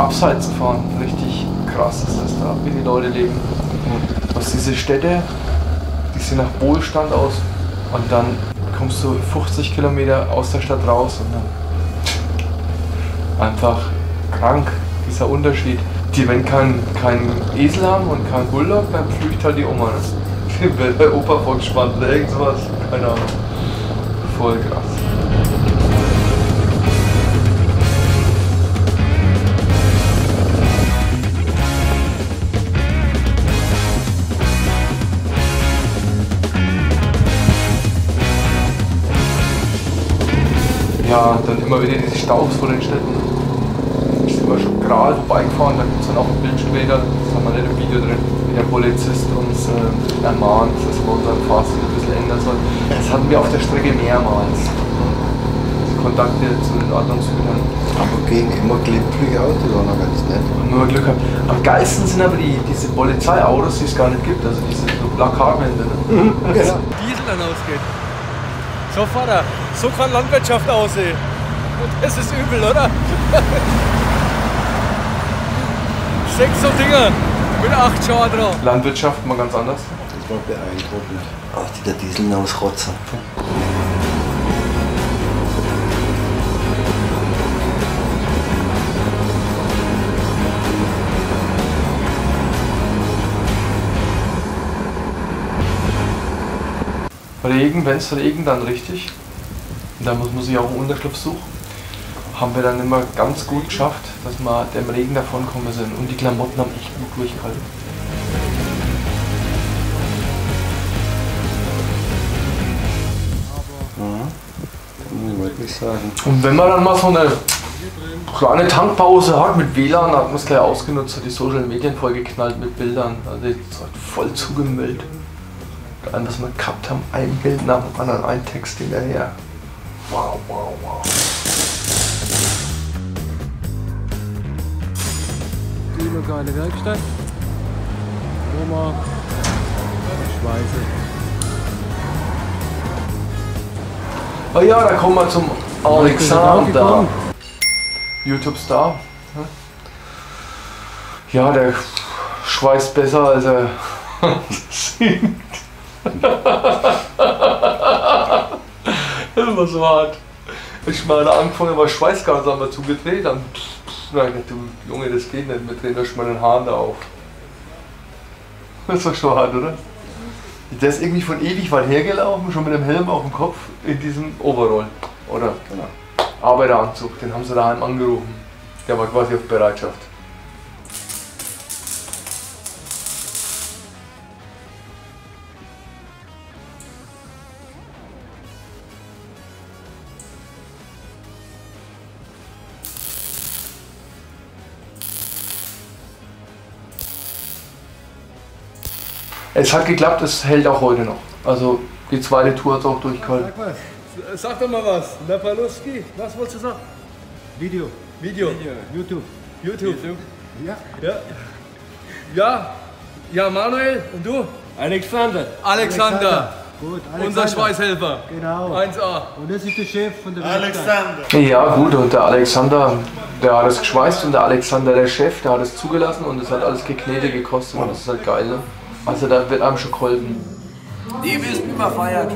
abseits fahren. Richtig krass ist das da, wie die Leute leben. Was diese Städte, die sehen nach Wohlstand aus und dann kommst du 50 Kilometer aus der Stadt raus und dann einfach krank, dieser Unterschied. Die, wenn kein Esel haben und kein Bulldog, dann flücht halt die Oma. Ne? Der Opa voll gespannt oder irgend sowas, keine Ahnung. Voll krass. Ja, dann immer wieder diese Staus vor den Städten. Ich bin immer schon gerade vorbeigefahren, da gibt es dann auch ein Bild später, das haben wir nicht im Video drin, wie der Polizist uns ermahnt, dass wir unseren Fahrstil ein bisschen ändern sollen. Das hatten wir auf der Strecke mehrmals. Kontakte zu den Ordnungshütern. Aber gegen immer glimpfliche Autos war noch ganz nett. Und nur Glück haben. Am geilsten sind aber diese Polizeiautos, die es gar nicht gibt, also diese so Plakatwände. Ne? Genau. Diesel dann ausgeht. So Vater, so kann Landwirtschaft aussehen. Das ist übel, oder? 6 so Dinger mit 8 Schaden drauf. Landwirtschaft mal ganz anders. Das war beeindruckend. Ach, die der Diesel ausrotzen. Regen, wenn es regnet, dann richtig. Und da muss man sich auch einen Unterschlupf suchen. Haben wir dann immer ganz gut geschafft, dass wir dem Regen davon gekommen sind. Und die Klamotten haben echt gut durchgehalten. Kann man wirklich sagen. Und wenn man dann mal so eine kleine Tankpause hat mit WLAN, hat man es gleich ausgenutzt, hat die Social Medien vollgeknallt mit Bildern. Also es hat voll zugemüllt. Allem, was wir gehabt haben, ein Bild nach dem anderen, ein Text hinterher. Wow, wow, wow. Die lokale Werkstatt. Oma. Schweiße. Oh ja, da kommen wir zum Alexander. YouTube-Star. Ja, der schweißt besser als er singt. Das war so hart. Ich meine, angefangen war Schweißgas, haben wir zugedreht, dann nein, du Junge, das geht nicht, wir drehen da schon mal den Hahn da auf. Das war schon hart, oder? Der ist irgendwie von ewig weit hergelaufen, schon mit dem Helm auf dem Kopf, in diesem Overall, oder? Genau. Arbeiteranzug, den haben sie daheim angerufen. Der war quasi auf Bereitschaft. Es hat geklappt, es hält auch heute noch. Also die zweite Tour hat es auch durchgehalten. Sag was. Sag doch mal was. Napaluski, was wolltest du sagen? Video. YouTube. Ja. Ja, Manuel, und du? Alexander. Gut, Alexander. Unser Schweißhelfer. Genau. 1A. Und das ist der Chef von der Alexander. Ja gut, und der Alexander, der hat es geschweißt und der Alexander, der Chef, der hat es zugelassen und es hat alles Geknete gekostet und das ist halt geil, ne? Also da wird einem schon geholfen. Die wissen, wie man feiert.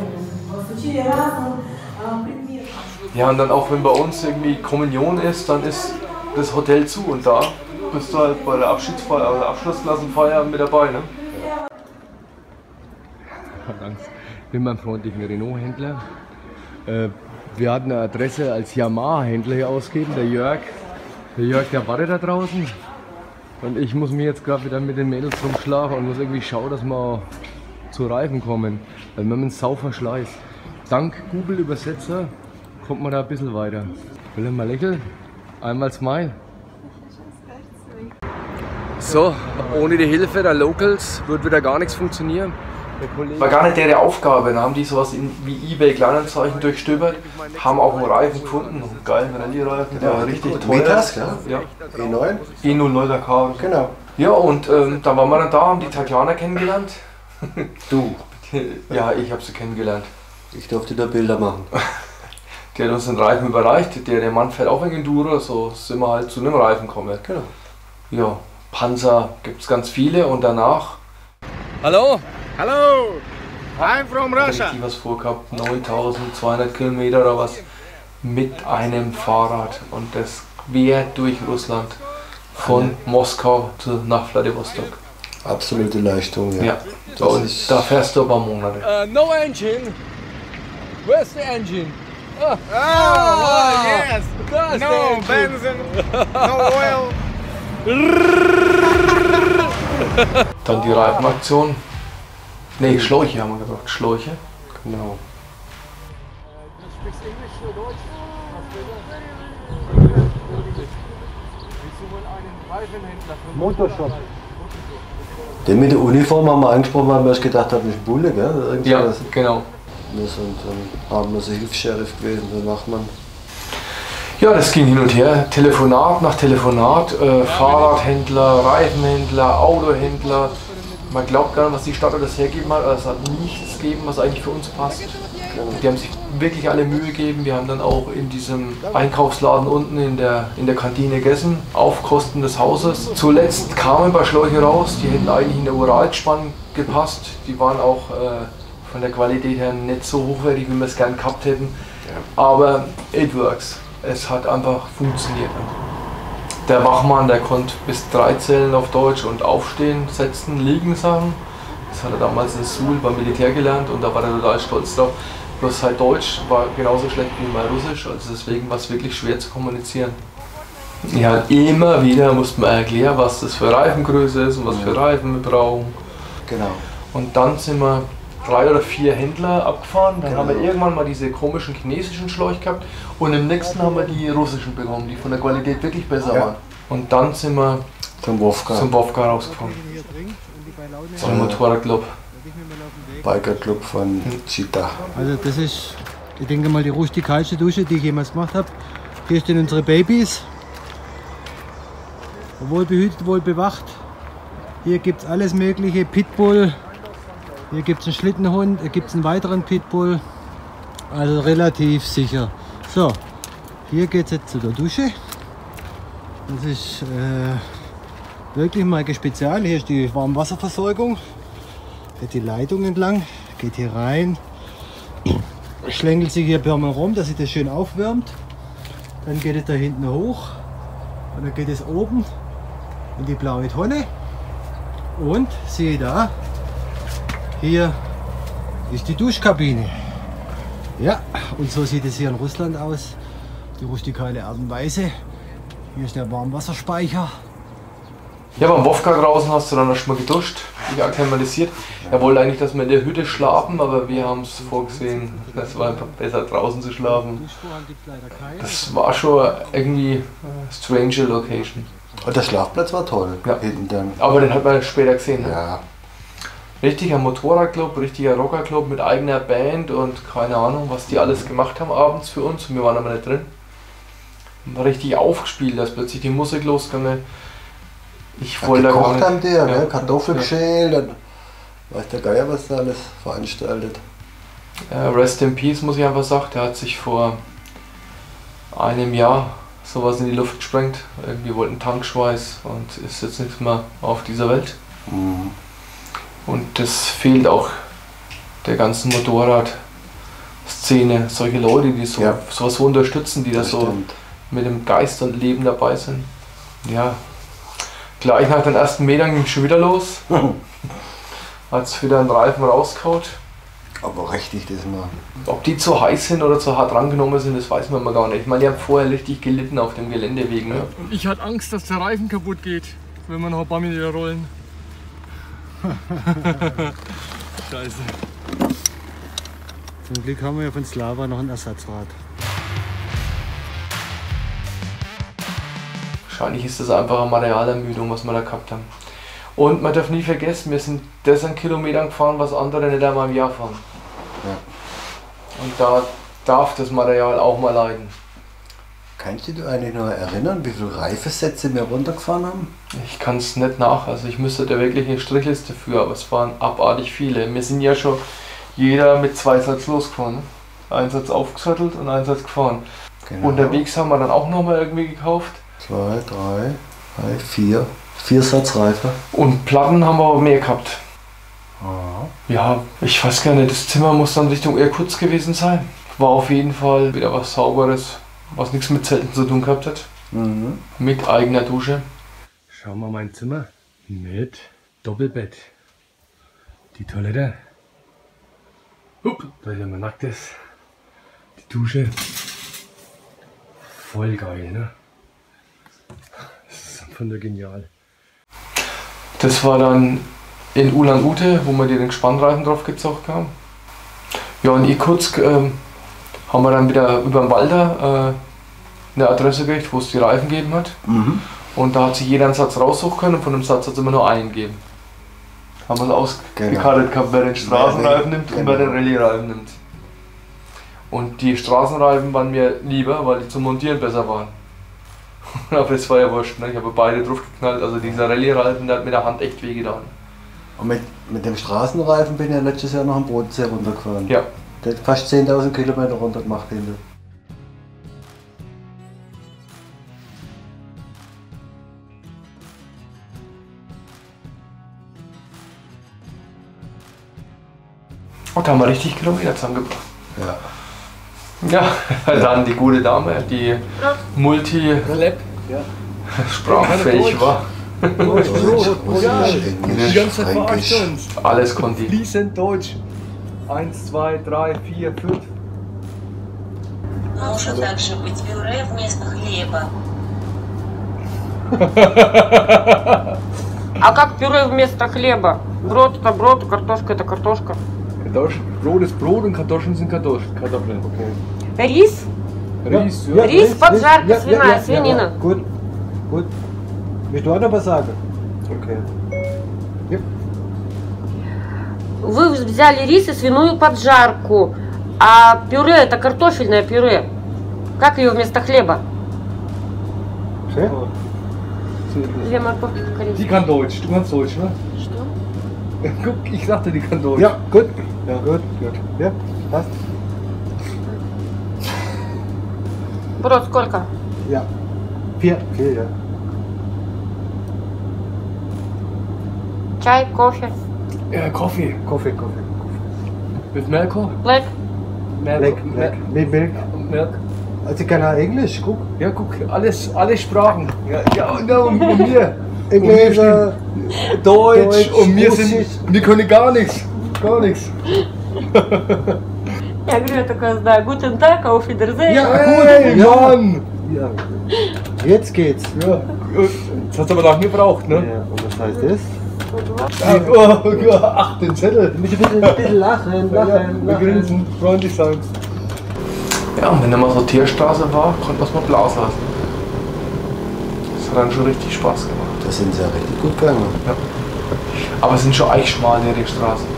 Ja, und dann auch wenn bei uns irgendwie Kommunion ist, dann ist das Hotel zu und da bist du halt bei der Abschiedsfeier oder Abschlussklassenfeier mit dabei, ne? Ich bin beim freundlichen Renault-Händler. Wir hatten eine Adresse als Yamaha-Händler hier ausgeben, der Jörg. Der Jörg, der wartet da draußen. Und ich muss mich jetzt gerade wieder mit den Mädels rumschlagen und muss irgendwie schauen, dass wir zu Reifen kommen. Weil wir haben einen Sauverschleiß. Dank Google-Übersetzer kommt man da ein bisschen weiter. Will er mal lächeln? Einmal Smile. So, ohne die Hilfe der Locals wird wieder gar nichts funktionieren. War gar nicht deren Aufgabe, dann haben die sowas wie eBay Kleinanzeigen durchstöbert, haben auch einen Reifen gefunden, einen geilen Rallye-Reifen, der war richtig teuer. Metas, ja. E9? E09er K. Genau. Ja, und da waren wir dann da, haben die Tatjana kennengelernt. Du. Ja, ich habe sie kennengelernt. Ich durfte da Bilder machen. Der hat uns den Reifen überreicht. Der Mann fährt auch ein Enduro, so sind wir halt zu einem Reifen gekommen. Genau. Ja, Panzer gibt es ganz viele und danach Hallo? Hallo! I'm from Russia. richtig was vorgehabt, 9200 Kilometer oder was mit einem Fahrrad und das quer durch Russland von Moskau nach Vladivostok. Absolute Leistung, ja. Ja, Das und ist- da fährst du aber Monate. No engine. Where's the engine? Oh, yes! That's No the engine. benzene, no oil. Dann die Reifenaktion. Ne, Schläuche haben wir gebraucht. Schläuche. Genau. Den mit der Uniform haben wir angesprochen, weil wir erst gedacht haben, das ist ein Bulle, gell? Oder irgend Ja, sowas. genau. Wir sind dann haben wir so Hilfs-Sheriff gewesen, der Wachmann. Ja, das ging hin und her. Telefonat nach Telefonat. Fahrradhändler, Reifenhändler, Autohändler. Man glaubt gar nicht, was die Stadt alles hergeben hat. Also es hat nichts gegeben, was eigentlich für uns passt. Die haben sich wirklich alle Mühe gegeben. Wir haben dann auch in diesem Einkaufsladen unten in der Kantine gegessen, auf Kosten des Hauses. Zuletzt kamen ein paar Schläuche raus, die hätten eigentlich in der Uralspann gepasst. Die waren auch von der Qualität her nicht so hochwertig, wie wir es gern gehabt hätten. Aber it works. Es hat einfach funktioniert. Der Wachmann, der konnte bis 3 zählen auf Deutsch und aufstehen, setzen, liegen sagen. Das hat er damals in Suhl beim Militär gelernt und da war er total stolz drauf. Bloß halt Deutsch war genauso schlecht wie mein Russisch, also deswegen war es wirklich schwer zu kommunizieren. Ja, immer wieder musste man erklären, was das für Reifengröße ist und was für Reifen wir brauchen. Genau. Und dann sind wir 3 oder 4 Händler abgefahren. Dann haben wir irgendwann mal diese komischen chinesischen Schläuche gehabt und im nächsten haben wir die russischen bekommen, die von der Qualität wirklich besser waren. Und dann sind wir Zum Wolfgang. zum Wolfgang rausgefahren. Zum Motorradclub. Bikerclub von Cheetah. Also das ist, ich denke mal, die rustikalste Dusche, die ich jemals gemacht habe. Hier stehen unsere Babys. Wohl behütet, wohl bewacht. Hier gibt es alles mögliche, Pitbull. Hier gibt es einen Schlittenhund, hier gibt es einen weiteren Pitbull. Also relativ sicher. So, hier geht es jetzt zu der Dusche. Das ist wirklich mal spezial. Hier ist die Warmwasserversorgung. Geht die Leitung entlang, geht hier rein, schlängelt sich hier permanent rum, dass sich das schön aufwärmt. Dann geht es da hinten hoch und dann geht es oben in die blaue Tonne. Und siehe da, hier ist die Duschkabine. Ja, und so sieht es hier in Russland aus, die rustikale Art und Weise. Hier ist der Warmwasserspeicher. Ja, beim Wolfgang draußen hast du dann erstmal geduscht, dich akklimatisiert. Er wollte eigentlich, dass wir in der Hütte schlafen, aber wir haben es vorgesehen, es war einfach besser draußen zu schlafen. Duschvorhang gibt es leider keinen. Das war schon irgendwie strange Location. Und der Schlafplatz war toll. Ja. Hinten dann. Aber den hat man später gesehen. Ne? Ja. Richtiger Motorradclub, richtiger Rockerclub mit eigener Band und keine Ahnung, was die alles gemacht haben abends für uns. Wir waren aber nicht drin. War richtig aufgespielt, da ist plötzlich die Musik losgegangen. Ich Ja, wollte da gar gekocht nicht. haben die, ja, Ja. gell? Kartoffeln geschält, dann weiß der Geier, was da alles veranstaltet. Rest in Peace, muss ich einfach sagen. Der hat sich vor einem Jahr sowas in die Luft gesprengt. Irgendwie wollte einen Tankschweiß und ist jetzt nicht mehr auf dieser Welt. Mhm. Und das fehlt auch der ganzen Motorradszene. Solche Leute, die Ja. sowas so unterstützen, die da Das so stimmt. mit dem Geist und Leben dabei sind. Ja, gleich nach den ersten Metern ging es schon wieder los. Hat es wieder einen Reifen rausgehaut. Aber richtig, das mal. Ob die zu heiß sind oder zu hart rangenommen sind, das weiß man mal gar nicht. Ich meine, die haben vorher richtig gelitten auf dem Geländeweg. Ne? Und ich hatte Angst, dass der Reifen kaputt geht, wenn wir noch ein paar Meter rollen. Scheiße. Zum Glück haben wir ja von Slava noch ein Ersatzrad. Wahrscheinlich ist das einfach eine Materialermüdung, was wir da gehabt haben. Und man darf nie vergessen, wir sind das an Kilometern gefahren, was andere nicht einmal im Jahr fahren. Ja. Und da darf das Material auch mal leiden. Kannst du dich eigentlich noch erinnern, wie viele Reifesätze wir runtergefahren haben? Ich kann es nicht nach, also ich müsste da wirklich eine Strichliste für, aber es waren abartig viele. Wir sind ja schon jeder mit 2 Satz losgefahren. Ne? Einsatz aufgesattelt und Einsatz gefahren. Genau. Unterwegs haben wir dann auch nochmal irgendwie gekauft. 2, 3, 4. 4 Satz Reifen. Und Platten haben wir aber mehr gehabt. Aha. Ja, ich weiß gar nicht, das Zimmer muss dann Richtung Erkutz gewesen sein. War auf jeden Fall wieder was Sauberes, was nichts mit Zelten zu tun gehabt hat. Mhm. Mit eigener Dusche. Schau mal mein Zimmer mit Doppelbett. Die Toilette. Da ist man nackt ist. Die Dusche. Voll geil, ne? Das ist einfach nur genial. Das war dann in Ulan-Ude, wo wir den Spannreifen drauf gezockt haben. Ja, in Irkutsk haben wir dann wieder über den Walter eine Adresse gekriegt, wo es die Reifen gegeben hat. Mhm. Und da hat sich jeder einen Satz raussuchen können und von dem Satz hat es immer nur einen gegeben. Haben wir es ausgekartet gehabt, wer den Straßenreifen nimmt und wer den Rallye-Reifen nimmt. Und die Straßenreifen waren mir lieber, weil die zum Montieren besser waren. Aber das war ja wurscht, ne? Ich habe beide drauf geknallt, also dieser Rallye-Reifen, der hat mit der Hand echt wehgetan. Und mit dem Straßenreifen bin ich ja letztes Jahr noch am Bodensee runtergefahren. Ja. Der hat fast 10.000 Kilometer runter gemacht hinter. Und da haben wir richtig Kilometer zusammengebracht. Ja. Ja, dann die gute Dame, die multi-sprachfähig war. Deutsch, Russisch, Englisch, Die ganze Zeit Fränkisch. verarscht uns. Alles konnte die. Fließend Deutsch. 1, 2, 3, 4, 5. Может также быть пюре вместо хлеба. А как пюре вместо хлеба? Брод это брод, картошка это картошка. Brot ist Brot und Kartoffeln sind Kartoffeln. Okay. Рис? Ries, ja. Рис, поджарка свиная, свинина. Gut, gut. Willst du auch noch was sagen? Okay. Вы взяли рис и свиную поджарку, а пюре это картофельное пюре. Как ее вместо хлеба? Schön. Две морковки Die по-корейски. kann Deutsch, du kannst Deutsch, ne? Что? Guck, ich sagte, die kann Deutsch. Ja, gut. Ja, gut, gut. Ja, passt. Брод сколько? Ja. 4, ja. Чай, кофе, Ja, Kaffee. Kaffee. Mit Milk? блэк. Leck. Mit Milch. Milk. Also ich kann auch Englisch, guck. Ja, guck, alle Sprachen. Ja, und wir. Englisch, Deutsch und wir Russisch. wir können gar nichts. Gar nichts. Я говорю, я такая знаю. Guten Tag, auf Wiedersehen. Ja, Hey, ja. Mann! Ja. Jetzt geht's. Ja, das hat aber lange gebraucht, ne? Ja, und was heißt das? Ach, den Zettel. Ein bisschen lachen, Wir grinsen, freundlich sein. Ja, und wenn dann mal so Tierstraße war, konnte man es mal blasen lassen. Das hat dann schon richtig Spaß gemacht. Da sind sie ja richtig gut gegangen. Ja. Aber es sind schon echt schmale Straßen.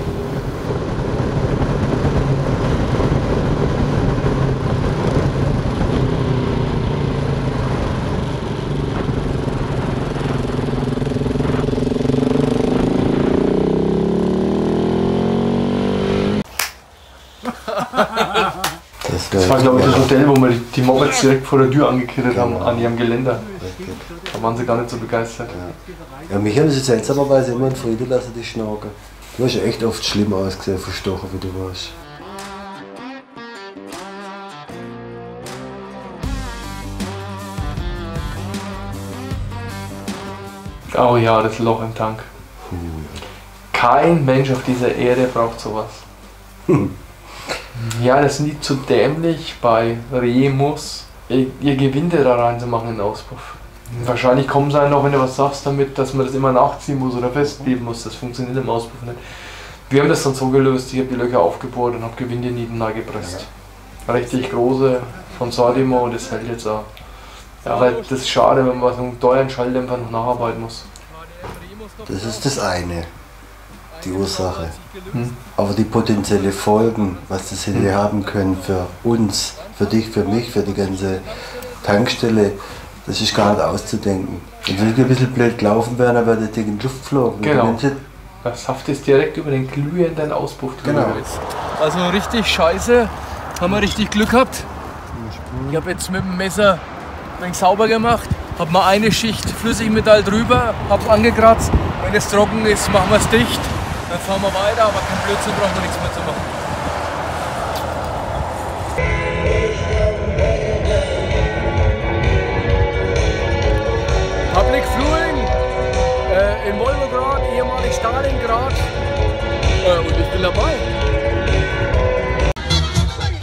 Das war, glaube ich, das Hotel, wo wir die Mopeds direkt vor der Tür angekettet haben, an ihrem Geländer. Da waren sie gar nicht so begeistert. Ja, mich haben sie seltsamerweise immer in Frieden lassen, die Schnaken. Du hast ja echt oft schlimm ausgesehen, verstochen, wie du warst. Oh ja, das Loch im Tank. Kein Mensch auf dieser Erde braucht sowas. Ja, das sind die zu dämlich bei Remus, ihr Gewinde da reinzumachen in den Auspuff. Wahrscheinlich kommen sie noch, wenn du was sagst, damit, dass man das immer nachziehen muss oder festkleben muss. Das funktioniert im Auspuff nicht. Wir haben das dann so gelöst, ich habe die Löcher aufgebohrt und habe Gewindenieten gepresst. Richtig große von Sardimo und das hält jetzt auch. Ja, weil das ist schade, wenn man so einen teuren Schalldämpfer noch nacharbeiten muss. Das ist das eine, die Ursache. Aber die potenzielle Folgen, was das hätte haben können für uns, für dich, für mich, für die ganze Tankstelle, das ist gar nicht auszudenken. Und wenn wir ein bisschen blöd gelaufen wären, dann wäre das Ding in die Luft geflogen. Genau. Der Saft ist direkt über den glühenden Auspuff drüber Genau. gewesen. Also richtig scheiße haben wir richtig Glück gehabt. Ich habe jetzt mit dem Messer ein wenig sauber gemacht, habe mal eine Schicht Flüssigmetall drüber, habe es angekratzt. Wenn es trocken ist, machen wir es dicht. Dann fahren wir weiter, aber kein Blödsinn, brauchen wir nichts mehr zu machen. Public Viewing in Wolgograd, ehemalig Stalingrad. Und ich bin dabei.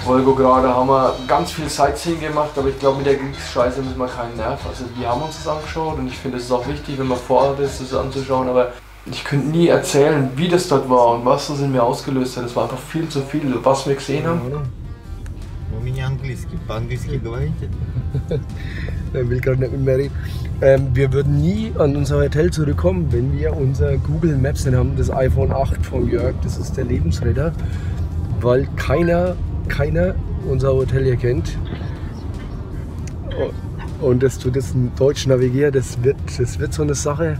Wolgograd haben wir ganz viel Sightseeing gemacht, aber ich glaube, mit der Kriegsscheiße müssen wir keinen Nerv. Also wir haben uns das angeschaut und ich finde, es ist auch wichtig, wenn man vor Ort ist, das anzuschauen, aber ich könnte nie erzählen, wie das dort war und was das in mir ausgelöst hat. Das war einfach viel zu viel, was wir gesehen haben. У меня английский. По-английски говорите? Er will gerade nicht mit mir reden. Wir würden nie an unser Hotel zurückkommen, wenn wir unser Google Maps nicht haben, das iPhone 8 von Jörg, das ist der Lebensretter, weil keiner unser Hotel hier kennt. Und dass du das in Deutsch navigierst, das wird so eine Sache.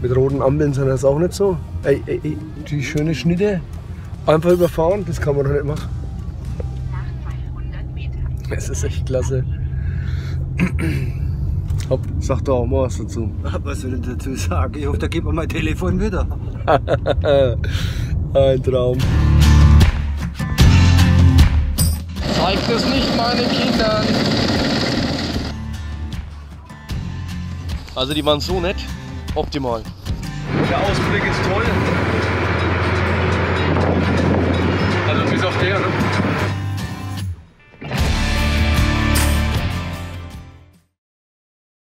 Mit roten Ampeln sind das auch nicht so. Ey, die schöne Schnitte einfach überfahren, das kann man doch nicht machen. Es ist echt klasse. Hopp, sag doch auch mal was dazu. Was soll ich dazu sagen? Ich hoffe, da gibt mir mein Telefon wieder. Ein Traum. Zeigt es nicht meinen Kindern. Also die waren so nett. Optimal. Der Ausblick ist toll.